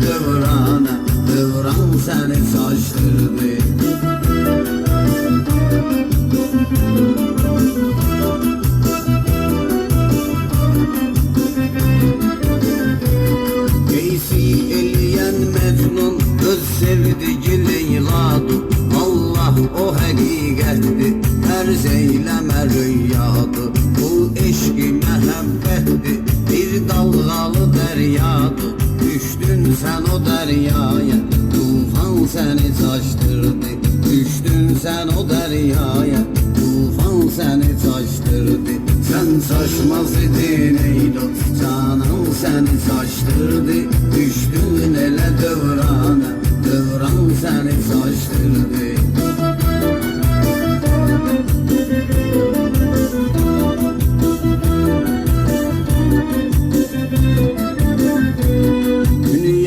devrana, devran seni saçtırdı. Geysi eleyen Mecnun öz sevdiği Leyla'dır. Allah o hakikattir, terz eyleme rüyadır. Bu eşki mehabbettir, bir dalgalı deryadır. Düştün sen o deryaya, tufan seni saçtırdı. Düştün sen o deryaya, tufan seni saçtırdı. Sen saçmaz idin ey dost, canan seni saçtırdı. Düştün ele devrana, devran seni saçtırdı.